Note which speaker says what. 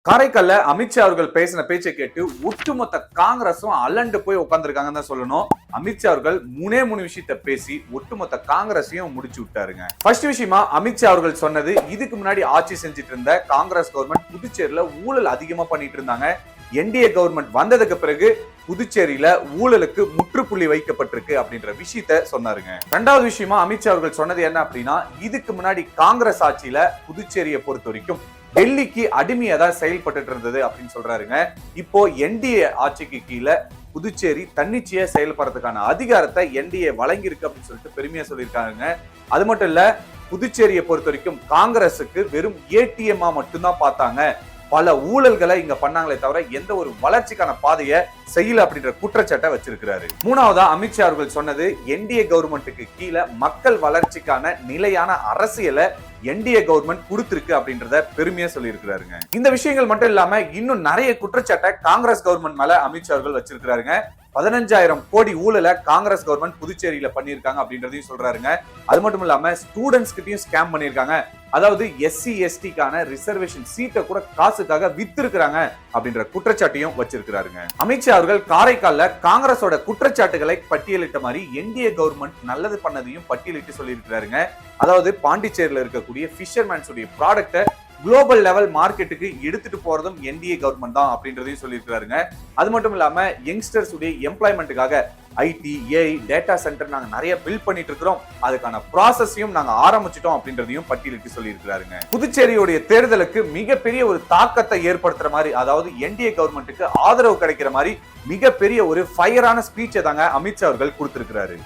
Speaker 1: காரைக்கால்ல அமித்ஷா அவர்கள் பேசின பேச்சை கேட்டு ஒட்டுமொத்த காங்கிரஸும் அலண்டு போய் உட்கார்ந்துருக்காங்கன்னு தான் சொல்லணும். அமித்ஷா அவர்கள் மூணே விஷயத்த பேசி ஒட்டுமொத்த காங்கிரஸையும் முடிச்சு விட்டாருங்க. ஃபர்ஸ்ட் விஷயமா அமித்ஷா அவர்கள் சொன்னது, இதுக்கு முன்னாடி ஆட்சி செஞ்சுட்டு இருந்த காங்கிரஸ் கவர்மெண்ட் புதுச்சேரியில ஊழல் அதிகமா பண்ணிட்டு இருந்தாங்க. என்டிஏ கவர்மெண்ட் வந்ததுக்கு பிறகு புதுச்சேரியில ஊழலுக்கு முற்றுப்புள்ளி வைக்கப்பட்டிருக்கு அப்படின்ற விஷயத்த சொன்னாருங்க. ரெண்டாவது விஷயமா அமித்ஷா அவர்கள் சொன்னது என்ன அப்படின்னா, இதுக்கு முன்னாடி காங்கிரஸ் ஆட்சியில புதுச்சேரியை பொறுத்த வரைக்கும் டெல்லிக்கு அடிமையா தான் செயல்பட்டு இருந்தது அப்படின்னு சொல்றாருங்க. இப்போ என்டிஏ ஆட்சிக்கு கீழே புதுச்சேரி தன்னிச்சையா செயல்படுறதுக்கான அதிகாரத்தை என்டிஏ வழங்கி இருக்கு அப்படின்னு சொல்லிட்டு பெருமையா சொல்லியிருக்காங்க. அது மட்டும் இல்ல, புதுச்சேரியை பொறுத்த வரைக்கும் காங்கிரஸுக்கு வெறும் ஏடிஎம்மா மட்டும்தான் பார்த்தாங்க, பல ஊழல்களை இங்க பண்ணாங்களே தவிர எந்த ஒரு வளர்ச்சிக்கான பாதையை செய்யல அப்படின்ற குற்றச்சாட்டை வச்சிருக்கிறாரு. மூணாவதா அமித்ஷா அவர்கள் சொன்னது, என்டிஏ கவர்மெண்ட்டுக்கு கீழே மக்கள் வளர்ச்சிக்கான நிலையான அரசியலை என்டிஏ கவர்மெண்ட் கொடுத்திருக்கு அப்படின்றத பெருமையா சொல்லியிருக்கிறாருங்க. இந்த விஷயங்கள் மட்டும் இல்லாம இன்னும் நிறைய குற்றச்சாட்டை காங்கிரஸ் கவர்மெண்ட் மேல அமித்ஷா அவர்கள் வச்சிருக்கிறாருங்க. 15,000 கோடி ஊழலை காங்கிரஸ் கவர்மெண்ட் புதுச்சேரியில பண்ணியிருக்காங்க அப்படின்றதையும் சொல்றாருங்க. அது மட்டும் இல்லாம ஸ்டூடெண்ட்ஸ் கிட்டையும் ஸ்கேம் பண்ணியிருக்காங்க. அதாவது எஸ்சி எஸ்டிக்கான ரிசர்வேஷன் சீட்டை கூட காசுக்காக வித்திருக்கிறாங்க அப்படின்ற குற்றச்சாட்டையும் வச்சிருக்கிறாருங்க. அமித்ஷா அவர்கள் காரைக்கால்ல காங்கிரஸோட குற்றச்சாட்டுகளை பட்டியலிட்ட மாதிரி என்டிஏ கவர்மெண்ட் நல்லது பண்ணதையும் பட்டியலிட்டு சொல்லியிருக்கிறாருங்க. அதாவது பாண்டிச்சேரியில இருக்கக்கூடிய ஃபிஷர்மேன்ஸ் உடைய ப்ராடக்ட்டை குளோபல் லெவல் மார்க்கெட்டுக்கு எடுத்துட்டு போறதும் என்டிஏ கவர்மெண்ட் தான் அப்படின்றதையும் சொல்லியிருக்கிறாருங்க. அது மட்டும் இல்லாம யங்ஸ்டர்ஸ் உடைய எம்ப்ளாய்மெண்ட்டுக்காக ஐடி, ஏஐ, டேட்டா சென்டர் நாங்க நிறைய பில்ட் பண்ணிட்டு இருக்கிறோம், அதுக்கான ப்ராசஸையும் நாங்க ஆரம்பிச்சிட்டோம் அப்படின்றதையும் பட்டியலிட்டு சொல்லியிருக்கிறாருங்க. புதுச்சேரியுடைய தேர்தலுக்கு மிகப்பெரிய ஒரு தாக்கத்தை ஏற்படுத்துற மாதிரி, அதாவது என்டிஏ கவர்மெண்ட்டுக்கு ஆதரவு கிடைக்கிற மாதிரி மிகப்பெரிய ஒரு ஃபயரான ஸ்பீச்சை தாங்க அமித்ஷா அவர்கள் கொடுத்திருக்கிறாரு.